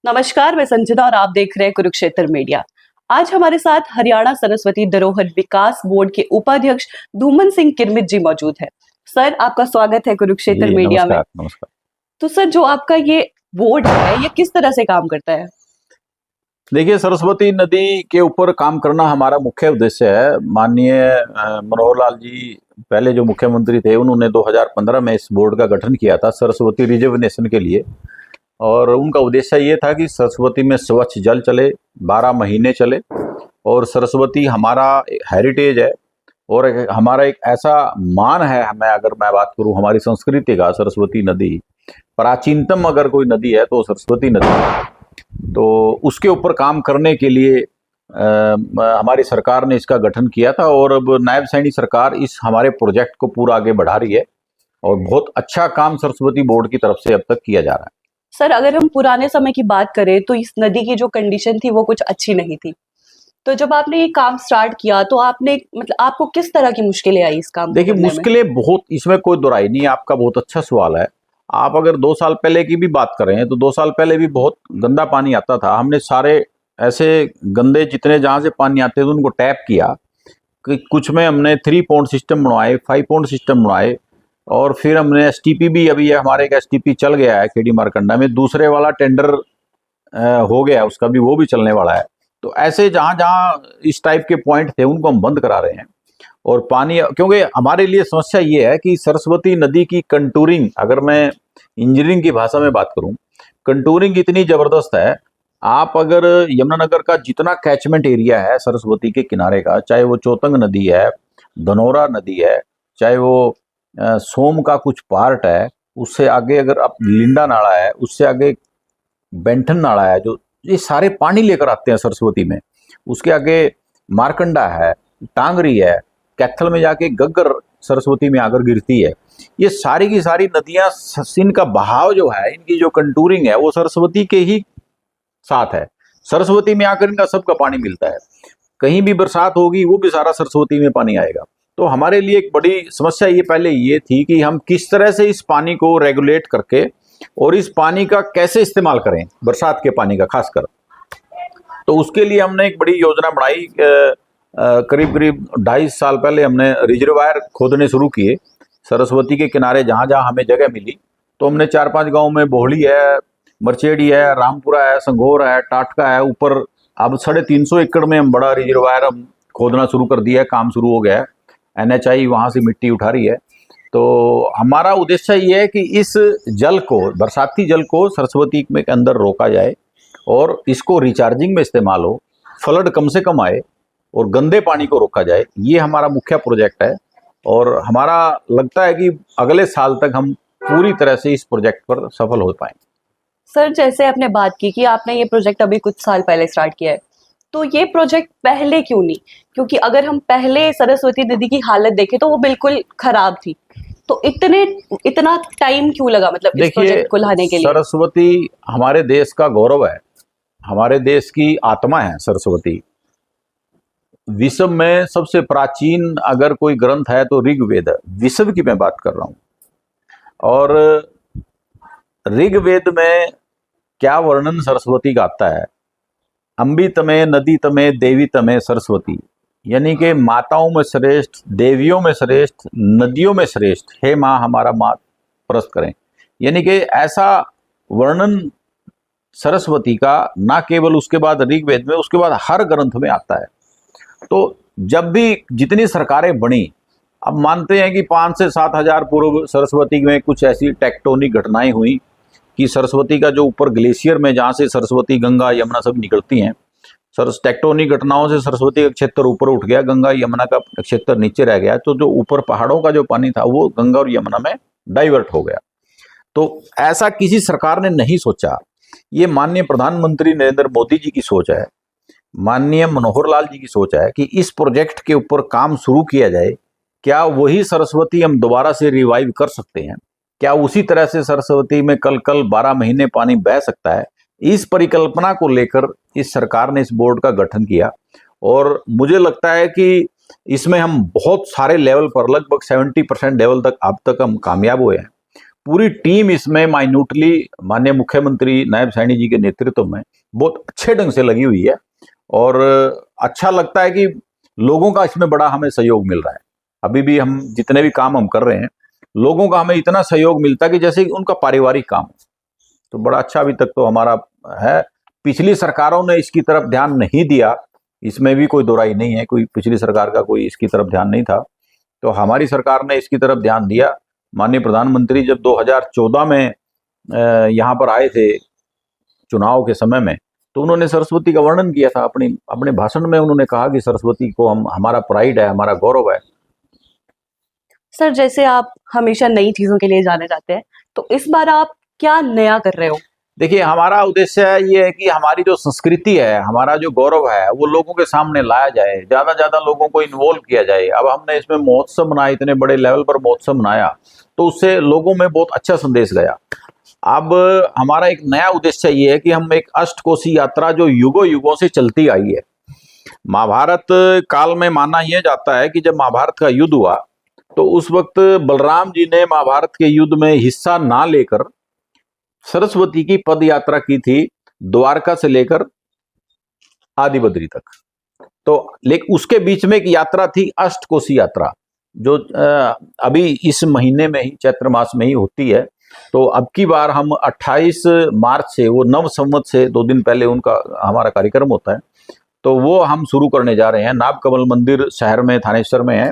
नमस्कार, मैं संजना और आप देख रहे हैं कुरुक्षेत्र मीडिया। आज हमारे साथ हरियाणा सरस्वती धरोहर विकास बोर्ड के उपाध्यक्ष धूमन सिंह किरमित जी मौजूद है। सर, आपका स्वागत है कुरुक्षेत्र जी मीडिया में। नमस्कार। नमस्कार। तो सर, जो आपका ये बोर्ड है, ये किस तरह से काम करता है? देखिए, सरस्वती नदी के ऊपर काम करना हमारा मुख्य उद्देश्य है। माननीय मनोहर लाल जी पहले जो मुख्यमंत्री थे, उन्होंने 2015 में इस बोर्ड का गठन किया था सरस्वती रिजर्वेशन के लिए। और उनका उद्देश्य ये था कि सरस्वती में स्वच्छ जल चले, 12 महीने चले। और सरस्वती हमारा हेरिटेज है और हमारा एक ऐसा मान है। मैं बात करूं हमारी संस्कृति का, सरस्वती नदी प्राचीनतम अगर कोई नदी है तो सरस्वती नदी है। तो उसके ऊपर काम करने के लिए हमारी सरकार ने इसका गठन किया था और अब नायब सैनी सरकार इस हमारे प्रोजेक्ट को पूरा आगे बढ़ा रही है और बहुत अच्छा काम सरस्वती बोर्ड की तरफ से अब तक किया जा रहा है। सर, अगर हम पुराने समय की बात करें तो इस नदी की जो कंडीशन थी वो कुछ अच्छी नहीं थी। तो जब आपने ये काम स्टार्ट किया तो आपने मतलब आपको किस तरह की मुश्किलें आई इस काम को देखिए, करने में? मुश्किलें बहुत, इसमें कोई दोहराई नहीं है। आपका बहुत अच्छा सवाल है। आप अगर 2 साल पहले की भी बात करें तो 2 साल पहले भी बहुत गंदा पानी आता था। हमने सारे ऐसे गंदे जितने जहाँ से पानी आते थे उनको टैप किया कि कुछ में हमने 3 पॉइंट सिस्टम बनवाए, 5 पॉइंट सिस्टम बनवाए। और फिर हमने एसटीपी भी, अभी हमारे एक एसटीपी चल गया है खेड़ी मारकंडा में, दूसरे वाला टेंडर हो गया उसका भी, वो भी चलने वाला है। तो ऐसे जहाँ जहाँ इस टाइप के पॉइंट थे उनको हम बंद करा रहे हैं। और पानी, क्योंकि हमारे लिए समस्या ये है कि सरस्वती नदी की कंटूरिंग, अगर मैं इंजीनियरिंग की भाषा में बात करूं, कंटूरिंग इतनी जबरदस्त है। आप अगर यमुनानगर का जितना कैचमेंट एरिया है सरस्वती के किनारे का, चाहे वो चौतंग नदी है, धनौरा नदी है, चाहे वो सोम का कुछ पार्ट है, उससे आगे अगर आप लिंडा नाला है, उससे आगे बेंठन नाला है, जो ये सारे पानी लेकर आते हैं सरस्वती में। उसके आगे मारकंडा है, टांगरी है, कैथल में जाके गग्गर सरस्वती में आकर गिरती है। ये सारी की सारी नदियां, इनका बहाव जो है, इनकी जो कंटूरिंग है, वो सरस्वती के ही साथ है। सरस्वती में आकर इनका सबका पानी मिलता है। कहीं भी बरसात होगी वो भी सारा सरस्वती में पानी आएगा। तो हमारे लिए एक बड़ी समस्या ये पहले ये थी कि हम किस तरह से इस पानी को रेगुलेट करके और इस पानी का कैसे इस्तेमाल करें, बरसात के पानी का खासकर। तो उसके लिए हमने एक बड़ी योजना बनाई। करीब करीब 2.5 साल पहले हमने रिजर्वायर खोदने शुरू किए सरस्वती के किनारे, जहाँ जहाँ हमें जगह मिली। तो हमने 4-5 गाँव में, बोहली है, मरचेड़ी है, रामपुरा है, संघोर है, टाटका है, ऊपर अब 350 एकड़ में हम बड़ा रिजर्वायर हम खोदना शुरू कर दिया है। काम शुरू हो गया है। एनएचआई वहाँ से मिट्टी उठा रही है। तो हमारा उद्देश्य ये है कि इस जल को, बरसाती जल को सरस्वती में के अंदर रोका जाए और इसको रिचार्जिंग में इस्तेमाल हो, फ्लड कम से कम आए और गंदे पानी को रोका जाए। ये हमारा मुख्य प्रोजेक्ट है और हमारा लगता है कि अगले साल तक हम पूरी तरह से इस प्रोजेक्ट पर सफल हो पाएंगे। सर, जैसे आपने बात की कि आपने ये प्रोजेक्ट अभी कुछ साल पहले स्टार्ट किया है, तो ये प्रोजेक्ट पहले क्यों नहीं? क्योंकि अगर हम पहले सरस्वती नदी की हालत देखें तो वो बिल्कुल खराब थी। तो इतना टाइम क्यों लगा, मतलब इस देखिए, प्रोजेक्ट को लाने के लिए? सरस्वती हमारे देश का गौरव है, हमारे देश की आत्मा है सरस्वती। विश्व में सबसे प्राचीन अगर कोई ग्रंथ है तो ऋग्वेद है। विश्व की मैं बात कर रहा हूं। और ऋग्वेद में क्या वर्णन सरस्वती का आता है, अंबी तमे नदी तमे देवी तमे सरस्वती, यानी कि माताओं में श्रेष्ठ, देवियों में श्रेष्ठ, नदियों में श्रेष्ठ, हे माँ हमारा माँ प्रस्त करें। यानी कि ऐसा वर्णन सरस्वती का ना केवल उसके बाद ऋग्वेद में, उसके बाद हर ग्रंथ में आता है। तो जब भी जितनी सरकारें बनी, अब मानते हैं कि 5 से 7 हजार पूर्व सरस्वती में कुछ ऐसी टेक्टोनिक घटनाएं हुई कि सरस्वती का जो ऊपर ग्लेशियर में, जहाँ से सरस्वती गंगा यमुना सब निकलती हैं, टेक्टोनिक घटनाओं से सरस्वती का क्षेत्र ऊपर उठ गया, गंगा यमुना का क्षेत्र नीचे रह गया। तो जो ऊपर पहाड़ों का जो पानी था वो गंगा और यमुना में डाइवर्ट हो गया। तो ऐसा किसी सरकार ने नहीं सोचा। ये माननीय प्रधानमंत्री नरेंद्र मोदी जी की सोच है, माननीय मनोहर लाल जी की सोच है कि इस प्रोजेक्ट के ऊपर काम शुरू किया जाए। क्या वही सरस्वती हम दोबारा से रिवाइव कर सकते हैं? क्या उसी तरह से सरस्वती में कल 12 महीने पानी बह सकता है? इस परिकल्पना को लेकर इस सरकार ने इस बोर्ड का गठन किया और मुझे लगता है कि इसमें हम बहुत सारे लेवल पर, लगभग 70% लेवल तक अब तक हम कामयाब हुए हैं। पूरी टीम इसमें माइन्यूटली माननीय मुख्यमंत्री नायब सैनी जी के नेतृत्व में बहुत अच्छे ढंग से लगी हुई है। और अच्छा लगता है कि लोगों का इसमें बड़ा हमें सहयोग मिल रहा है। अभी भी हम जितने भी काम हम कर रहे हैं, लोगों का हमें इतना सहयोग मिलता है कि जैसे उनका पारिवारिक काम हो। तो बड़ा अच्छा अभी तक तो हमारा है। पिछली सरकारों ने इसकी तरफ ध्यान नहीं दिया, इसमें भी कोई दोराई नहीं है, कोई पिछली सरकार का कोई इसकी तरफ ध्यान नहीं था। तो हमारी सरकार ने इसकी तरफ ध्यान दिया। माननीय प्रधानमंत्री जब 2014 में यहाँ पर आए थे चुनाव के समय में, तो उन्होंने सरस्वती का वर्णन किया था अपने भाषण में। उन्होंने कहा कि सरस्वती को हमारा प्राइड है, हमारा गौरव है। सर, जैसे आप हमेशा नई चीजों के लिए जाने जाते हैं, तो इस बार आप क्या नया कर रहे हो? देखिए, हमारा उद्देश्य ये है कि हमारी जो संस्कृति है, हमारा जो गौरव है, वो लोगों के सामने लाया जाए, ज्यादा ज्यादा लोगों को इन्वॉल्व किया जाए। अब हमने इसमें महोत्सव मनाया, इतने बड़े लेवल पर महोत्सव मनाया, तो उससे लोगों में बहुत अच्छा संदेश गया। अब हमारा एक नया उद्देश्य ये है कि हम एक अष्टकोशी यात्रा जो युगों युगों से चलती आई है, महाभारत काल में माना यह जाता है कि जब महाभारत का युद्ध हुआ, तो उस वक्त बलराम जी ने महाभारत के युद्ध में हिस्सा ना लेकर सरस्वती की पद यात्रा की थी, द्वारका से लेकर आदिबद्री तक। तो लेकिन उसके बीच में एक यात्रा थी अष्टकोशी यात्रा, जो अभी इस महीने में ही, चैत्र मास में ही होती है। तो अब की बार हम 28 मार्च से, वो नव संवत से 2 दिन पहले उनका हमारा कार्यक्रम होता है, तो वो हम शुरू करने जा रहे हैं। नागकमल मंदिर शहर में, थानेश्वर में है,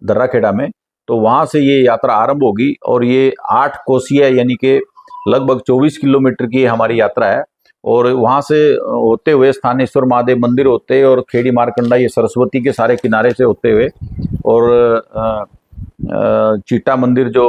दर्राखेड़ा में। तो वहां से ये यात्रा आरंभ होगी और ये 8 कोसीय यानी कि लगभग 24 किलोमीटर की हमारी यात्रा है। और वहां से होते हुए स्थानेश्वर महादेव मंदिर होते और खेड़ी मारकंडा, ये सरस्वती के सारे किनारे से होते हुए, और चीटा मंदिर जो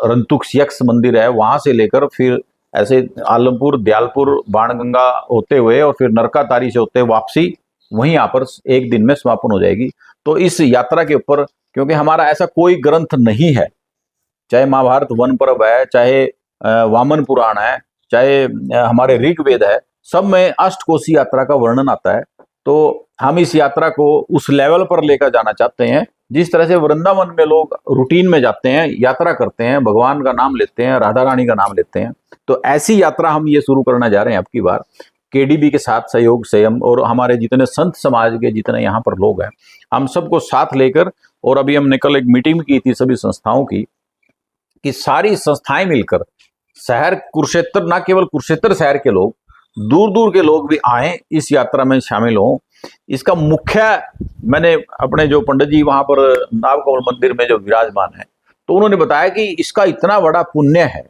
रंतुक यक्ष मंदिर है, वहां से लेकर फिर ऐसे आलमपुर, दयालपुर, बाणगंगा होते हुए और फिर नरकातारी से होते हुए वापसी वहीं यहाँ पर एक दिन में समापन हो जाएगी। तो इस यात्रा के ऊपर, क्योंकि हमारा ऐसा कोई ग्रंथ नहीं है, चाहे महाभारत वन पर्व है, चाहे वामन पुराण है, चाहे हमारे ऋग्वेद है, सब में अष्टकोशी यात्रा का वर्णन आता है। तो हम इस यात्रा को उस लेवल पर लेकर जाना चाहते हैं, जिस तरह से वृंदावन में लोग रूटीन में जाते हैं, यात्रा करते हैं, भगवान का नाम लेते हैं, राधा रानी का नाम लेते हैं। तो ऐसी यात्रा हम ये शुरू करना जा रहे हैं अब की बार, केडीबी के साथ सहयोग से हम, और हमारे जितने संत समाज के जितने यहाँ पर लोग हैं, हम सबको साथ लेकर। और अभी हमने कल एक मीटिंग की थी सभी संस्थाओं की, कि सारी संस्थाएं मिलकर, शहर कुरुक्षेत्र, ना केवल कुरुक्षेत्र शहर के लोग, दूर दूर के लोग भी आए, इस यात्रा में शामिल हों। इसका मुख्य, मैंने अपने जो पंडित जी वहां पर नागकमल मंदिर में जो विराजमान है, तो उन्होंने बताया कि इसका इतना बड़ा पुण्य है,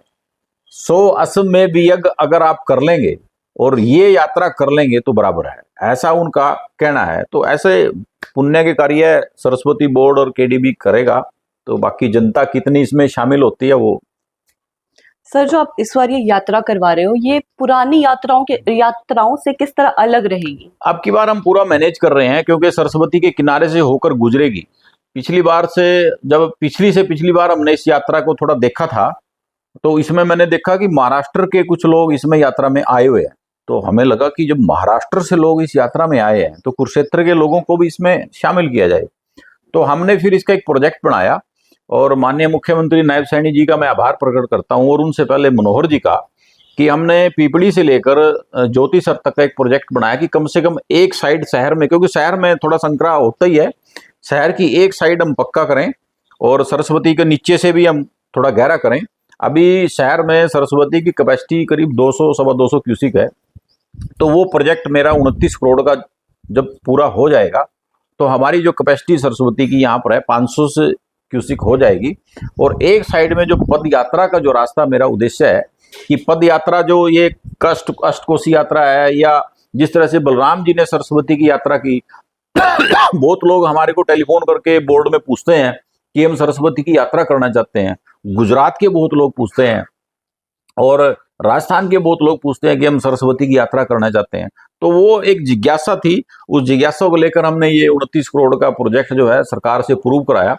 100 अश्वमेध यज्ञ अगर आप कर लेंगे और ये यात्रा कर लेंगे तो बराबर है, ऐसा उनका कहना है। तो ऐसे पुण्य के कार्य सरस्वती बोर्ड और केडीबी करेगा, तो बाकी जनता कितनी इसमें शामिल होती है वो। सर, जो आप इस बार ये यात्रा करवा रहे हो, ये पुरानी यात्राओं से किस तरह अलग रहेगी? अब की बार हम पूरा मैनेज कर रहे हैं, क्योंकि सरस्वती के किनारे से होकर गुजरेगी। पिछली से पिछली बार हमने इस यात्रा को थोड़ा देखा था, तो इसमें मैंने देखा कि महाराष्ट्र के कुछ लोग इसमें यात्रा में आए हुए हैं। तो हमें लगा कि जब महाराष्ट्र से लोग इस यात्रा में आए हैं, तो कुरुक्षेत्र के लोगों को भी इसमें शामिल किया जाए। तो हमने फिर इसका एक प्रोजेक्ट बनाया, और माननीय मुख्यमंत्री नायब सैनी जी का मैं आभार प्रकट करता हूं, और उनसे पहले मनोहर जी का, कि हमने पीपड़ी से लेकर ज्योतिसर तक का एक प्रोजेक्ट बनाया कि कम से कम एक साइड शहर में, क्योंकि शहर में थोड़ा संकरा होता ही है, शहर की एक साइड हम पक्का करें और सरस्वती के नीचे से भी हम थोड़ा गहरा करें। अभी शहर में सरस्वती की कैपेसिटी करीब 200 सवा 200 क्यूसिक है। तो वो प्रोजेक्ट मेरा 29 करोड़ का जब पूरा हो जाएगा, तो हमारी जो कैपेसिटी सरस्वती की यहाँ पर है 500 से क्यूसिक हो जाएगी। और एक साइड में जो पद यात्रा का जो रास्ता, मेरा उद्देश्य है कि पद यात्रा जो ये अष्टकोशी यात्रा है, या जिस तरह से बलराम जी ने सरस्वती की यात्रा की, बहुत लोग हमारे को टेलीफोन करके बोर्ड में पूछते हैं कि हम सरस्वती की यात्रा करना चाहते हैं। गुजरात के बहुत लोग पूछते हैं और राजस्थान के बहुत लोग पूछते हैं कि हम सरस्वती की यात्रा करना चाहते हैं। तो वो एक जिज्ञासा थी, उस जिज्ञासा को लेकर हमने ये 29 करोड़ का प्रोजेक्ट जो है सरकार से प्रूव कराया,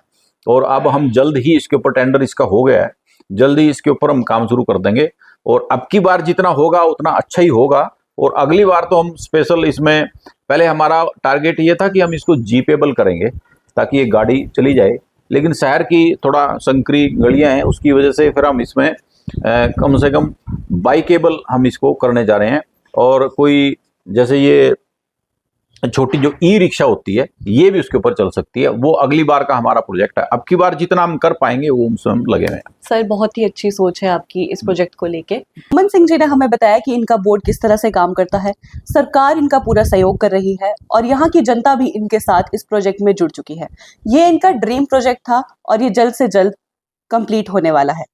और अब हम जल्द ही इसके ऊपर, टेंडर इसका हो गया है, जल्द ही इसके ऊपर हम काम शुरू कर देंगे। और अब की बार जितना होगा उतना अच्छा ही होगा। और अगली बार तो हम स्पेशल इसमें, पहले हमारा टारगेट ये था कि हम इसको जीपेबल करेंगे ताकि ये गाड़ी चली जाए, लेकिन शहर की थोड़ा संकरी गलियां हैं, उसकी वजह से फिर हम इसमें कम से कम बाइकेबल हम इसको करने जा रहे हैं। और कोई जैसे ये छोटी जो ई रिक्शा होती है ये भी उसके ऊपर चल सकती है, वो अगली बार का हमारा प्रोजेक्ट है। अब की बार जितना हम कर पाएंगे वो उसमें हम लगे हुए हैं। सर बहुत ही अच्छी सोच है आपकी इस प्रोजेक्ट को लेके। अमन सिंह जी ने हमें बताया कि इनका बोर्ड किस तरह से काम करता है, सरकार इनका पूरा सहयोग कर रही है और यहाँ की जनता भी इनके साथ इस प्रोजेक्ट में जुड़ चुकी है। ये इनका ड्रीम प्रोजेक्ट था और ये जल्द से जल्द कंप्लीट होने वाला है।